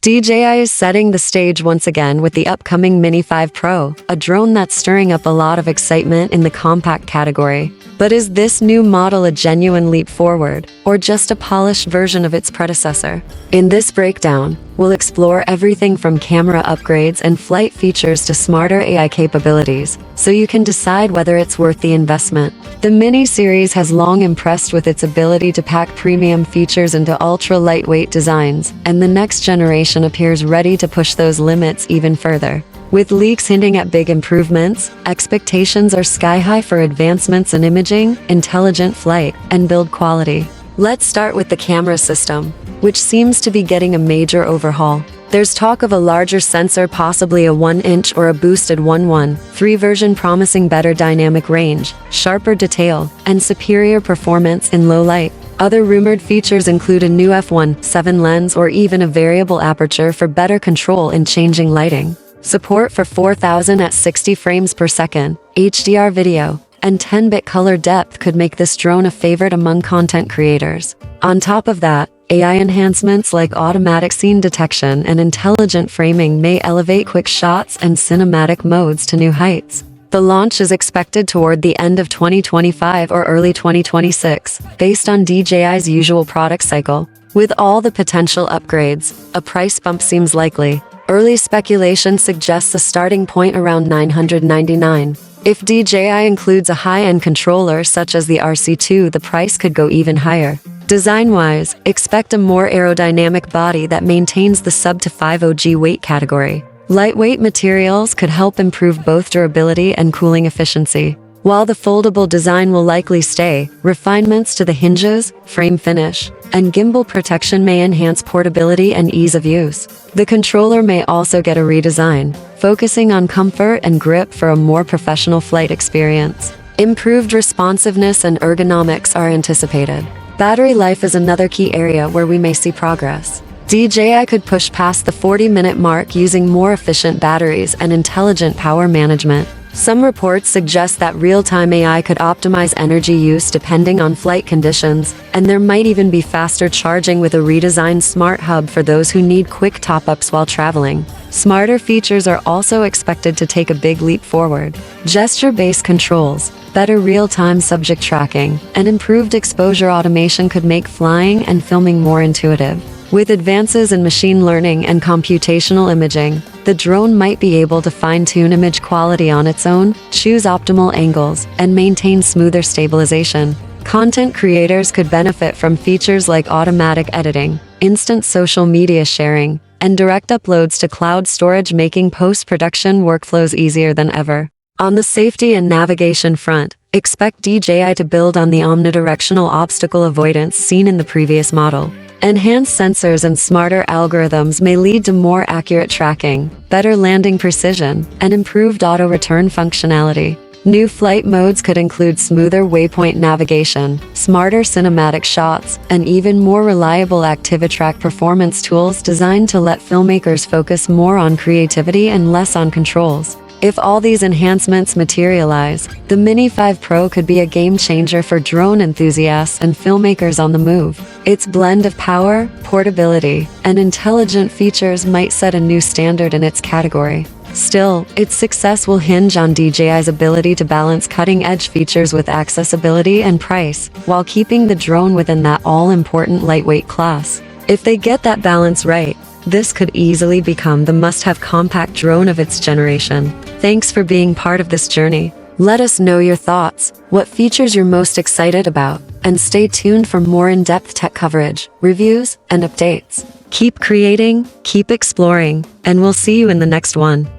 DJI is setting the stage once again with the upcoming Mini 5 Pro, a drone that's stirring up a lot of excitement in the compact category. But is this new model a genuine leap forward, or just a polished version of its predecessor? In this breakdown, we'll explore everything from camera upgrades and flight features to smarter AI capabilities, so you can decide whether it's worth the investment. The Mini series has long impressed with its ability to pack premium features into ultra-lightweight designs, and the next generation appears ready to push those limits even further. With leaks hinting at big improvements, expectations are sky-high for advancements in imaging, intelligent flight, and build quality. Let's start with the camera system, which seems to be getting a major overhaul. There's talk of a larger sensor, possibly a 1-inch or a boosted 1.1.3 version, promising better dynamic range, sharper detail, and superior performance in low light. Other rumored features include a new f1.7 lens or even a variable aperture for better control in changing lighting. Support for 4000 at 60 frames per second, HDR video, and 10-bit color depth could make this drone a favorite among content creators. On top of that, AI enhancements like automatic scene detection and intelligent framing may elevate quick shots and cinematic modes to new heights. The launch is expected toward the end of 2025 or early 2026, based on DJI's usual product cycle. With all the potential upgrades, a price bump seems likely. Early speculation suggests a starting point around $999. If DJI includes a high-end controller such as the RC2, the price could go even higher. Design-wise, expect a more aerodynamic body that maintains the sub-to 5 weight category. Lightweight materials could help improve both durability and cooling efficiency. While the foldable design will likely stay, refinements to the hinges, frame finish, and gimbal protection may enhance portability and ease of use. The controller may also get a redesign, focusing on comfort and grip for a more professional flight experience. Improved responsiveness and ergonomics are anticipated. Battery life is another key area where we may see progress. DJI could push past the 40-minute mark using more efficient batteries and intelligent power management. Some reports suggest that real-time AI could optimize energy use depending on flight conditions, and there might even be faster charging with a redesigned smart hub for those who need quick top-ups while traveling. Smarter features are also expected to take a big leap forward. Gesture-based controls, better real-time subject tracking, and improved exposure automation could make flying and filming more intuitive. With advances in machine learning and computational imaging, the drone might be able to fine-tune image quality on its own, choose optimal angles, and maintain smoother stabilization. Content creators could benefit from features like automatic editing, instant social media sharing, and direct uploads to cloud storage, making post-production workflows easier than ever. On the safety and navigation front, expect DJI to build on the omnidirectional obstacle avoidance seen in the previous model. Enhanced sensors and smarter algorithms may lead to more accurate tracking, better landing precision, and improved auto-return functionality. New flight modes could include smoother waypoint navigation, smarter cinematic shots, and even more reliable ActiviTrack performance tools designed to let filmmakers focus more on creativity and less on controls. If all these enhancements materialize, the Mini 5 Pro could be a game-changer for drone enthusiasts and filmmakers on the move. Its blend of power, portability, and intelligent features might set a new standard in its category. Still, its success will hinge on DJI's ability to balance cutting-edge features with accessibility and price, while keeping the drone within that all-important lightweight class. If they get that balance right, this could easily become the must-have compact drone of its generation. Thanks for being part of this journey. Let us know your thoughts, what features you're most excited about, and stay tuned for more in-depth tech coverage, reviews, and updates. Keep creating, keep exploring, and we'll see you in the next one.